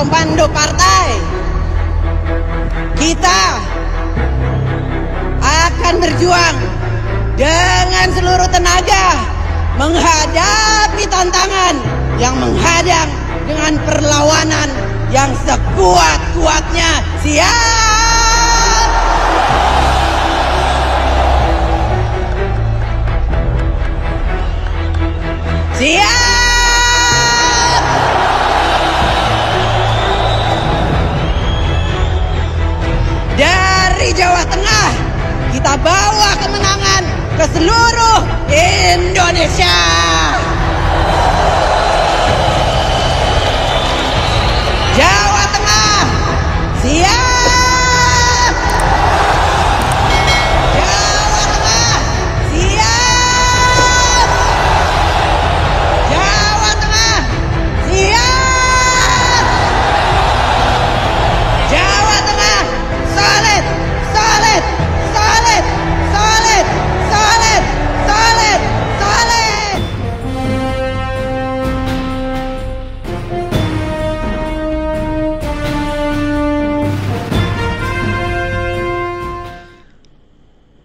Komando Partai, kita akan berjuang dengan seluruh tenaga menghadapi tantangan yang menghadang dengan perlawanan yang sekuat-kuatnya. Siap! Siap! Dari Jawa Tengah kita bawa kemenangan ke seluruh Indonesia. Jawa Tengah siap. Jawa Tengah siap. Jawa Tengah siap. Jawa Tengah solid, solid, solid, solid, solid, solid, solid.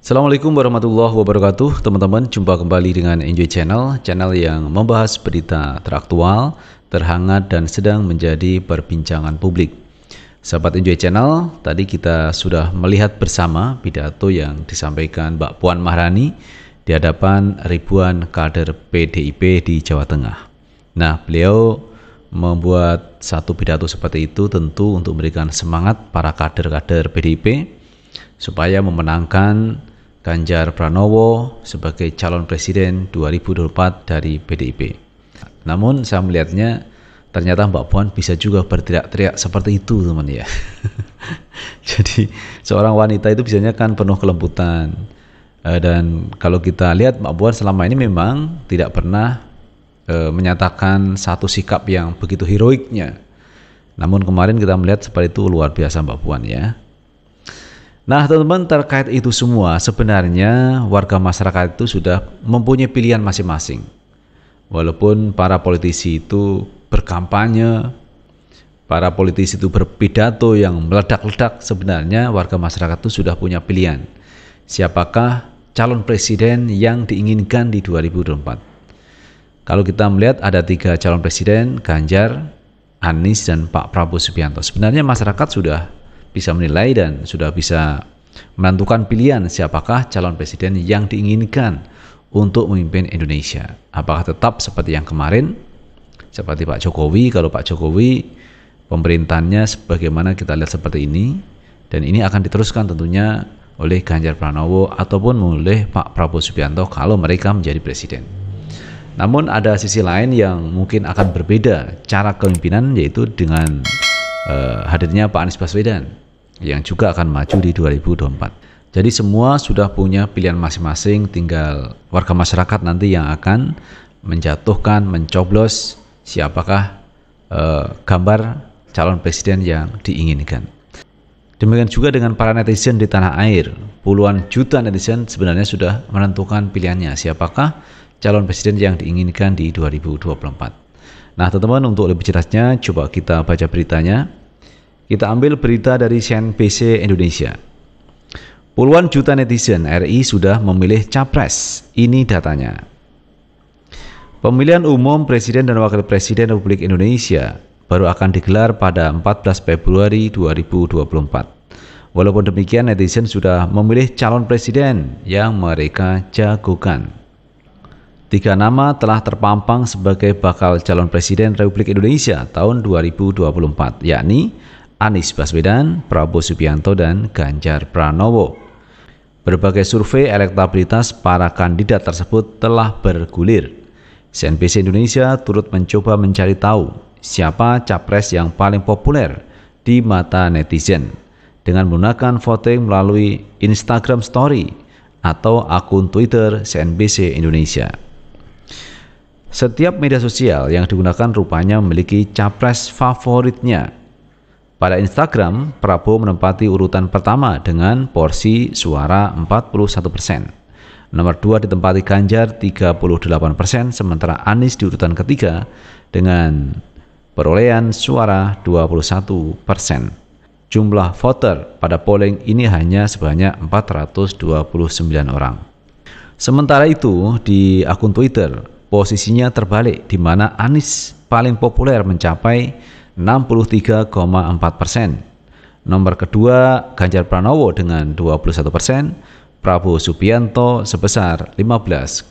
Assalamualaikum warahmatullahi wabarakatuh. Teman-teman, jumpa kembali dengan Enjoy Channel, channel yang membahas berita teraktual, terhangat dan sedang menjadi perbincangan publik. Sahabat Enjoy Channel, tadi kita sudah melihat bersama pidato yang disampaikan Mbak Puan Maharani di hadapan ribuan kader PDIP di Jawa Tengah. Nah, beliau membuat satu pidato seperti itu tentu untuk memberikan semangat para kader-kader PDIP supaya memenangkan Ganjar Pranowo sebagai calon presiden 2024 dari PDIP. Namun saya melihatnya ternyata Mbak Puan bisa juga berteriak-teriak seperti itu, teman ya. Jadi seorang wanita itu biasanya kan penuh kelembutan. Dan kalau kita lihat Mbak Puan selama ini memang tidak pernah menyatakan satu sikap yang begitu heroiknya. Namun kemarin kita melihat seperti itu luar biasa Mbak Puan ya. Nah teman-teman, terkait itu semua sebenarnya warga masyarakat itu sudah mempunyai pilihan masing-masing. Walaupun para politisi itu berkampanye, para politisi itu berpidato yang meledak-ledak, sebenarnya warga masyarakat itu sudah punya pilihan. Siapakah calon presiden yang diinginkan di 2024? Kalau kita melihat ada 3 calon presiden, Ganjar, Anies, dan Pak Prabowo Subianto. Sebenarnya masyarakat sudah bisa menilai dan sudah bisa menentukan pilihan siapakah calon presiden yang diinginkan untuk memimpin Indonesia. Apakah tetap seperti yang kemarin, seperti Pak Jokowi? Kalau Pak Jokowi pemerintahannya sebagaimana kita lihat seperti ini, dan ini akan diteruskan tentunya oleh Ganjar Pranowo ataupun oleh Pak Prabowo Subianto kalau mereka menjadi presiden. Namun ada sisi lain yang mungkin akan berbeda cara kepemimpinan, yaitu dengan hadirnya Pak Anies Baswedan yang juga akan maju di 2024. Jadi semua sudah punya pilihan masing-masing, tinggal warga masyarakat nanti yang akan menjatuhkan, mencoblos siapakah gambar calon presiden yang diinginkan. Demikian juga dengan para netizen di tanah air. Puluhan juta netizen sebenarnya sudah menentukan pilihannya siapakah calon presiden yang diinginkan di 2024. Nah teman-teman, untuk lebih jelasnya coba kita baca beritanya. Kita ambil berita dari CNBC Indonesia. Puluhan juta netizen RI sudah memilih capres. Ini datanya. Pemilihan umum Presiden dan Wakil Presiden Republik Indonesia baru akan digelar pada 14 Februari 2024. Walaupun demikian, netizen sudah memilih calon presiden yang mereka jagokan. 3 nama telah terpampang sebagai bakal calon presiden Republik Indonesia tahun 2024, yakni Anies Baswedan, Prabowo Subianto, dan Ganjar Pranowo. Berbagai survei elektabilitas para kandidat tersebut telah bergulir. CNBC Indonesia turut mencoba mencari tahu siapa capres yang paling populer di mata netizen dengan menggunakan voting melalui Instagram Story atau akun Twitter CNBC Indonesia. Setiap media sosial yang digunakan rupanya memiliki capres favoritnya. Pada Instagram, Prabowo menempati urutan pertama dengan porsi suara 41%. Nomor 2 ditempati Ganjar 38%, sementara Anies di urutan ketiga dengan perolehan suara 21%. Jumlah voter pada polling ini hanya sebanyak 429 orang. Sementara itu, di akun Twitter, posisinya terbalik di mana Anies paling populer mencapai 63,4%. Nomor kedua Ganjar Pranowo dengan 21%, Prabowo Subianto sebesar 15,6%.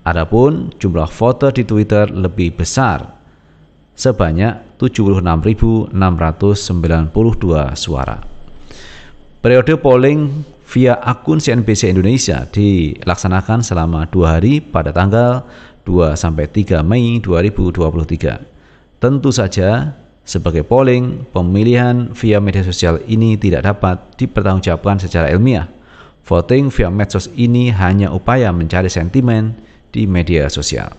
Adapun jumlah voter di Twitter lebih besar, sebanyak 76.692 suara. Periode polling via akun CNBC Indonesia dilaksanakan selama 2 hari pada tanggal 2-3 Mei 2023. Tentu saja, sebagai polling, pemilihan via media sosial ini tidak dapat dipertanggungjawabkan secara ilmiah. Voting via medsos ini hanya upaya mencari sentimen di media sosial.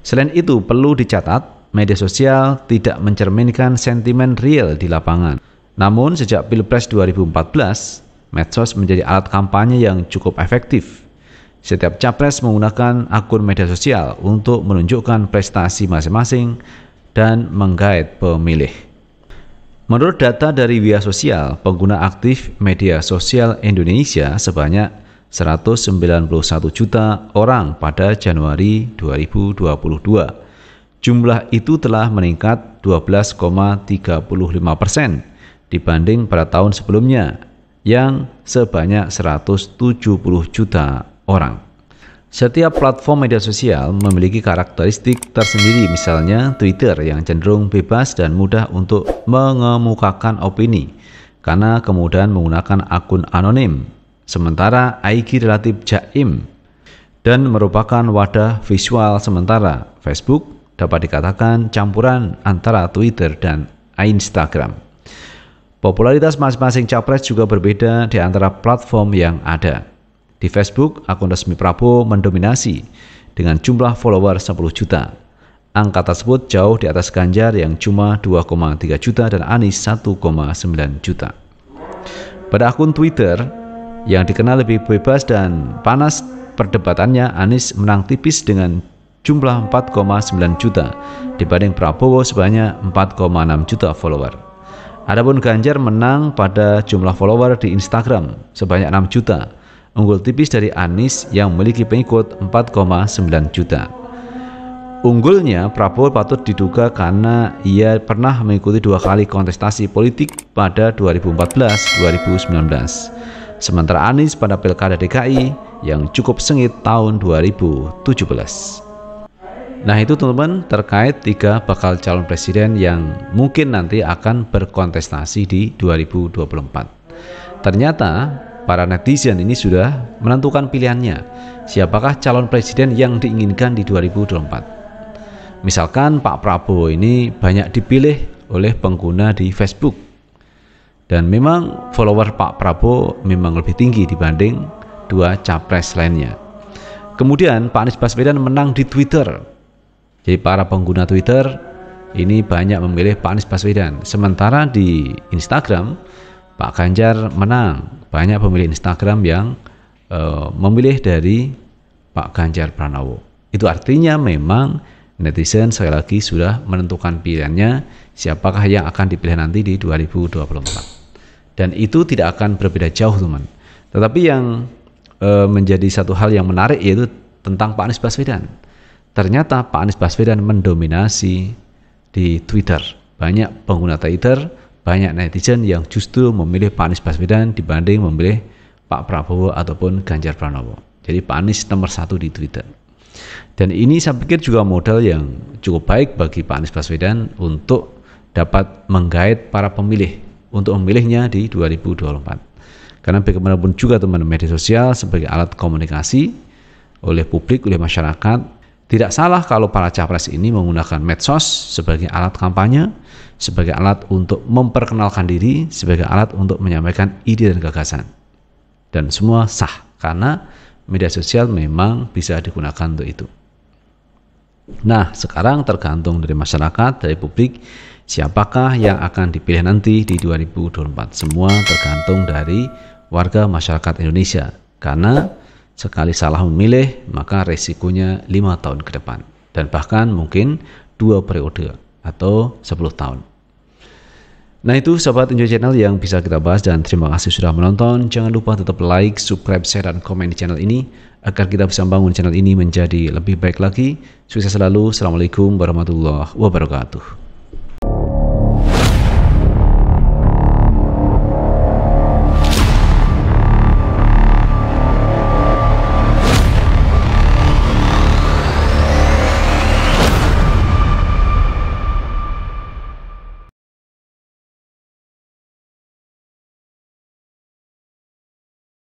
Selain itu, perlu dicatat, media sosial tidak mencerminkan sentimen real di lapangan. Namun, sejak Pilpres 2014, medsos menjadi alat kampanye yang cukup efektif. Setiap capres menggunakan akun media sosial untuk menunjukkan prestasi masing-masing dan menggait pemilih. Menurut data dari Wia Sosial, pengguna aktif media sosial Indonesia sebanyak 191 juta orang pada Januari 2022. Jumlah itu telah meningkat 12,35% dibanding pada tahun sebelumnya yang sebanyak 170 juta orang. Setiap platform media sosial memiliki karakteristik tersendiri, misalnya Twitter yang cenderung bebas dan mudah untuk mengemukakan opini karena kemudahan menggunakan akun anonim, sementara IG relatif jaim dan merupakan wadah visual, sementara Facebook dapat dikatakan campuran antara Twitter dan Instagram. Popularitas masing-masing capres juga berbeda di antara platform yang ada. Di Facebook, akun resmi Prabowo mendominasi dengan jumlah follower 10 juta. Angka tersebut jauh di atas Ganjar yang cuma 2,3 juta dan Anies 1,9 juta. Pada akun Twitter yang dikenal lebih bebas dan panas perdebatannya, Anies menang tipis dengan jumlah 4,9 juta dibanding Prabowo sebanyak 4,6 juta follower. Adapun Ganjar menang pada jumlah follower di Instagram sebanyak 6 juta, unggul tipis dari Anies yang memiliki pengikut 4,9 juta. Unggulnya Prabowo patut diduga karena ia pernah mengikuti 2 kali kontestasi politik pada 2014-2019. Sementara Anies pada Pilkada DKI yang cukup sengit tahun 2017. Nah, itu teman-teman terkait 3 bakal calon presiden yang mungkin nanti akan berkontestasi di 2024. Ternyata para netizen ini sudah menentukan pilihannya, siapakah calon presiden yang diinginkan di 2024. Misalkan Pak Prabowo ini banyak dipilih oleh pengguna di Facebook, dan memang follower Pak Prabowo memang lebih tinggi dibanding 2 capres lainnya. Kemudian Pak Anies Baswedan menang di Twitter. Jadi para pengguna Twitter ini banyak memilih Pak Anies Baswedan. Sementara di Instagram, Pak Ganjar menang. Banyak pemilih Instagram yang memilih dari Pak Ganjar Pranowo. Itu artinya memang netizen sekali lagi sudah menentukan pilihannya, siapakah yang akan dipilih nanti di 2024. Dan itu tidak akan berbeda jauh, teman. Tetapi yang menjadi satu hal yang menarik yaitu tentang Pak Anies Baswedan. Ternyata Pak Anies Baswedan mendominasi di Twitter. Banyak pengguna Twitter, banyak netizen yang justru memilih Pak Anies Baswedan dibanding memilih Pak Prabowo ataupun Ganjar Pranowo. Jadi Pak Anies nomor 1 di Twitter. Dan ini saya pikir juga modal yang cukup baik bagi Pak Anies Baswedan untuk dapat menggait para pemilih untuk memilihnya di 2024. Karena bagaimanapun juga teman-teman, media sosial sebagai alat komunikasi oleh publik, oleh masyarakat. Tidak salah kalau para capres ini menggunakan medsos sebagai alat kampanye, sebagai alat untuk memperkenalkan diri, sebagai alat untuk menyampaikan ide dan gagasan. Dan semua sah, karena media sosial memang bisa digunakan untuk itu. Nah, sekarang tergantung dari masyarakat, dari publik, siapakah yang akan dipilih nanti di 2024. Semua tergantung dari warga masyarakat Indonesia. Karena sekali salah memilih, maka resikonya 5 tahun ke depan. Dan bahkan mungkin 2 periode atau 10 tahun. Nah itu sahabat Enjoy Channel yang bisa kita bahas, dan terima kasih sudah menonton. Jangan lupa tetap like, subscribe, share, dan komen di channel ini agar kita bisa membangun channel ini menjadi lebih baik lagi. Sukses selalu. Assalamualaikum warahmatullahi wabarakatuh.